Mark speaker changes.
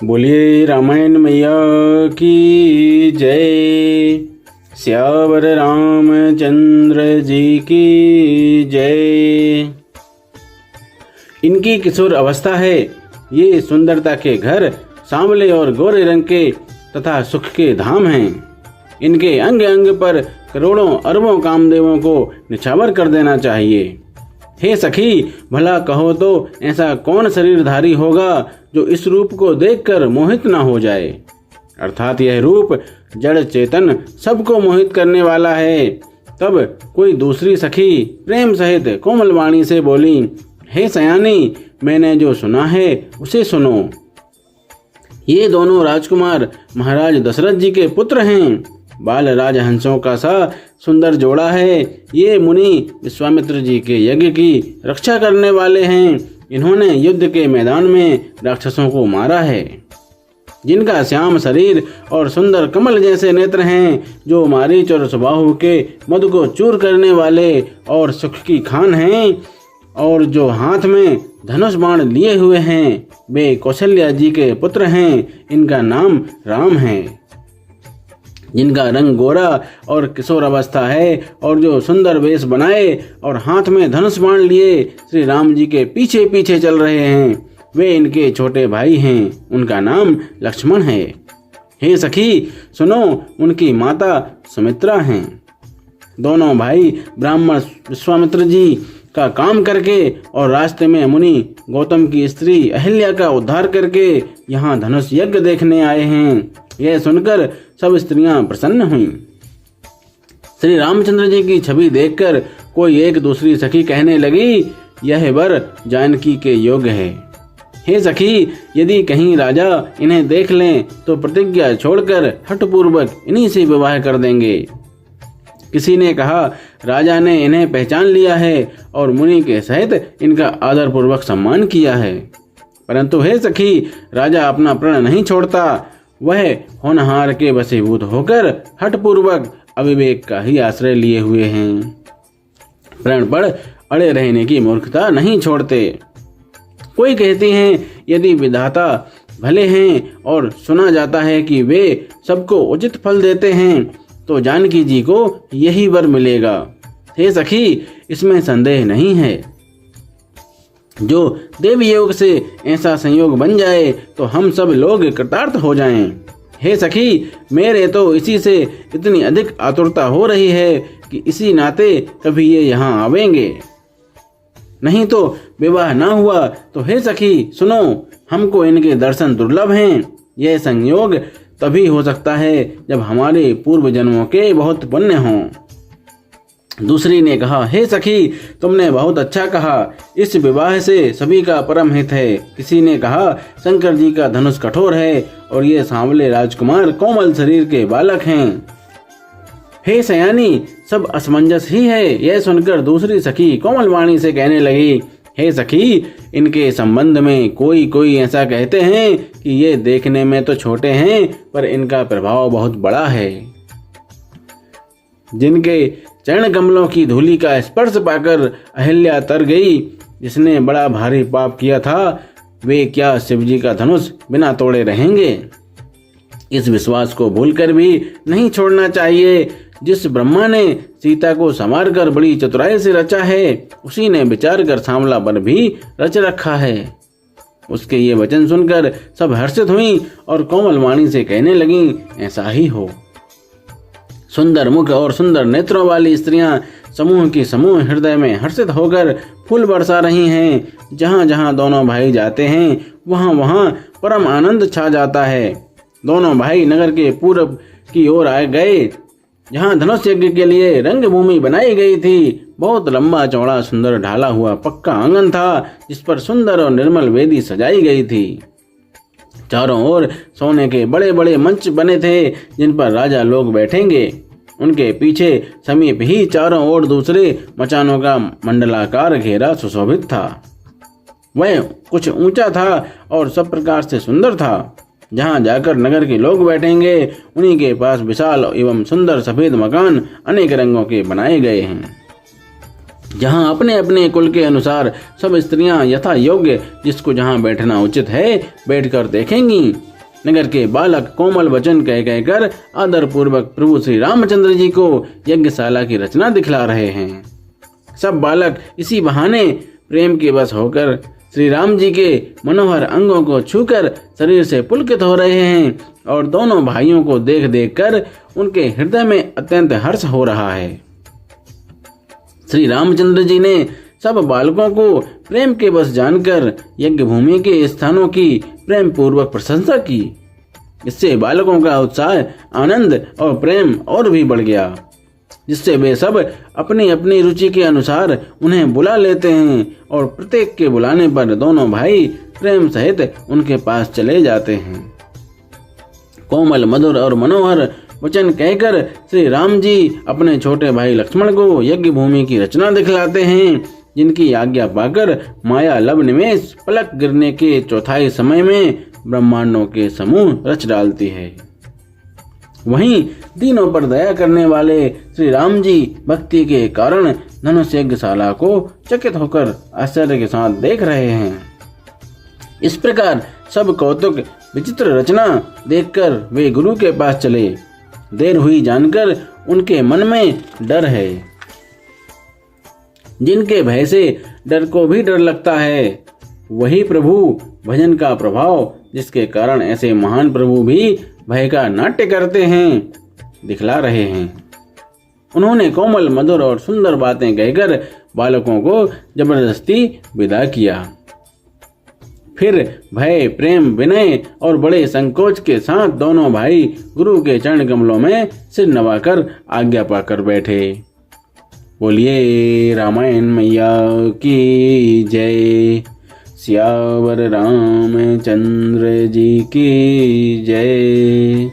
Speaker 1: बोलिए रामायण मैया की जय। श्यावर रामचंद्र जी की जय। इनकी किशोर अवस्था है। ये सुंदरता के घर, सांवले और गोरे रंग के तथा सुख के धाम हैं। इनके अंग अंग पर करोड़ों अरबों कामदेवों को निछावर कर देना चाहिए। हे सखी, भला कहो तो ऐसा कौन शरीरधारी होगा जो इस रूप को देखकर मोहित न हो जाए। अर्थात यह रूप जड़ चेतन सबको मोहित करने वाला है। तब कोई दूसरी सखी प्रेम सहित कोमल वाणी से बोली, हे सयानी, मैंने जो सुना है उसे सुनो। ये दोनों राजकुमार महाराज दशरथ जी के पुत्र हैं। बाल राजहंसों का सा सुंदर जोड़ा है। ये मुनि विश्वामित्र जी के यज्ञ की रक्षा करने वाले हैं। इन्होंने युद्ध के मैदान में राक्षसों को मारा है। जिनका श्याम शरीर और सुंदर कमल जैसे नेत्र हैं, जो मारीच और सुबाहु के मधु को चूर करने वाले और सुख की खान हैं, और जो हाथ में धनुष बाण लिए हुए हैं, वे कौशल्या जी के पुत्र हैं। इनका नाम राम है। जिनका रंग गोरा और किशोर अवस्था है, और जो सुंदर वेश बनाए और हाथ में धनुष बाण लिए श्री राम जी के पीछे पीछे चल रहे हैं, वे इनके छोटे भाई हैं। उनका नाम लक्ष्मण है। हे सखी सुनो, उनकी माता सुमित्रा हैं। दोनों भाई ब्राह्मण विश्वामित्र जी का काम करके और रास्ते में मुनि गौतम की स्त्री अहिल्या का उद्धार करके यहाँ धनुष यज्ञ देखने आए हैं। यह सुनकर सब स्त्रियां प्रसन्न हुईं। श्री रामचंद्र जी की छवि देखकर कोई एक दूसरी सखी कहने लगी, यह वर जानकी के योग्य है। हे सखी, यदि कहीं राजा इन्हें देख लें तो प्रतिज्ञा छोड़कर हठपूर्वक इन्हीं से विवाह कर देंगे। किसी ने कहा, राजा ने इन्हें पहचान लिया है और मुनि के सहित इनका आदर पूर्वक सम्मान किया है। परंतु हे सखी, राजा अपना प्रण नहीं छोड़ता। वह होनहार के वशीभूत होकर हठपूर्वक अविवेक का ही आश्रय लिए हुए हैं। प्रण पर अड़े रहने की मूर्खता नहीं छोड़ते। कोई कहती हैं, यदि विधाता भले हैं और सुना जाता है कि वे सबको उचित फल देते हैं, तो जानकी जी को यही वर मिलेगा। हे सखी, इसमें संदेह नहीं है। जो देव योग से ऐसा संयोग बन जाए तो हम सब लोग कृतार्थ हो जाएं। हे सखी, मेरे तो इसी से इतनी अधिक आतुरता हो रही है कि इसी नाते कभी ये यहाँ आवेंगे। नहीं तो विवाह ना हुआ तो हे सखी सुनो, हमको इनके दर्शन दुर्लभ हैं। यह संयोग तभी हो सकता है जब हमारे पूर्व जन्मों के बहुत पुण्य हों। दूसरी ने कहा, हे सखी, तुमने बहुत अच्छा कहा। इस विवाह से सभी का परम हित है। किसी ने कहा, शंकर जी का धनुष कठोर है और ये सांवले राजकुमार कोमल शरीर के बालक हैं। हे सयानी, सब असमंजस ही है। यह सुनकर दूसरी सखी कोमल वाणी से कहने लगी, हे सखी, इनके संबंध में कोई कोई ऐसा कहते हैं कि ये देखने में तो छोटे हैं, पर इनका प्रभाव बहुत बड़ा है। जिनके चरण कमलों की धूलि का स्पर्श पाकर अहिल्या तर गई, जिसने बड़ा भारी पाप किया था, वे क्या शिवजी का धनुष बिना तोड़े रहेंगे। इस विश्वास को भूलकर भी नहीं छोड़ना चाहिए। जिस ब्रह्मा ने सीता को संवार कर बड़ी चतुराई से रचा है, उसी ने विचार कर सांवला वन भी रच रखा है। उसके ये वचन सुनकर सब हर्षित हुई और कोमल वाणी से कहने लगी, ऐसा ही हो। सुंदर मुख और सुंदर नेत्रों वाली स्त्रियां समूह की समूह हृदय में हर्षित होकर फूल बरसा रही हैं। जहां जहां दोनों भाई जाते हैं, वहां वहां परम आनंद छा जाता है। दोनों भाई नगर के पूर्व की ओर आए गए, जहां धनुष यज्ञ के लिए रंगभूमि बनाई गई थी। बहुत लंबा चौड़ा सुंदर ढाला हुआ पक्का आंगन था, जिस पर सुंदर और निर्मल वेदी सजाई गई थी। चारों ओर सोने के बड़े बड़े मंच बने थे, जिन पर राजा लोग बैठेंगे। उनके पीछे समीप ही चारों ओर दूसरे मचानों का मंडलाकार घेरा सुशोभित था। वह कुछ ऊंचा था और सब प्रकार से सुंदर था। जहां जाकर नगर के लोग बैठेंगे, उन्हीं के पास विशाल एवं सुंदर सफेद मकान अनेक रंगों के बनाए गए हैं। जहाँ अपने अपने कुल के अनुसार सब स्त्रियां यथा योग्य जिसको जहाँ बैठना उचित है बैठकर देखेंगी। नगर के बालक कोमल वचन कह कहकर आदर पूर्वक प्रभु श्री रामचंद्र जी को यज्ञशाला की रचना दिखला रहे हैं। सब बालक इसी बहाने प्रेम के वश होकर श्री राम जी के मनोहर अंगों को छूकर शरीर से पुलकित हो रहे हैं और दोनों भाइयों को देख देख कर उनके हृदय में अत्यंत हर्ष हो रहा है। श्री रामचंद्र जी ने सब बालकों को प्रेम के वश जानकर यज्ञ भूमि के स्थानों की प्रेम पूर्वक प्रशंसा की। इससे बालकों का उत्साह, आनंद और प्रेम और भी बढ़ गया, जिससे वे सब अपनी अपनी रुचि के अनुसार उन्हें बुला लेते हैं और प्रत्येक के बुलाने पर दोनों भाई प्रेम सहित उनके पास चले जाते हैं। कोमल, मधुर और मनोहर वचन कहकर श्री राम जी अपने छोटे भाई लक्ष्मण को यज्ञ भूमि की रचना दिखलाते हैं, जिनकी आज्ञा पाकर माया लब निमेष पलक गिरने के चौथाई समय में ब्रह्मांडों के समूह रच डालती है। वहीं दीनों पर दया करने वाले श्री राम जी भक्ति के कारण धनुष यज्ञशाला को चकित होकर आश्चर्य के साथ देख रहे हैं। इस प्रकार सब कौतुक विचित्र रचना देखकर वे गुरु के पास चले। देर हुई जानकर उनके मन में डर है। जिनके भय से डर को भी डर लगता है, वही प्रभु भजन का प्रभाव, जिसके कारण ऐसे महान प्रभु भी भय का नाट्य करते हैं, दिखला रहे हैं। उन्होंने कोमल, मधुर और सुंदर बातें कहकर बालकों को जबरदस्ती विदा किया। फिर भय, प्रेम, विनय और बड़े संकोच के साथ दोनों भाई गुरु के चरण कमलों में सिर नवाकर आज्ञा पाकर बैठे। बोलिए रामायण मैया की जय। सियावर रामचंद्र जी की जय।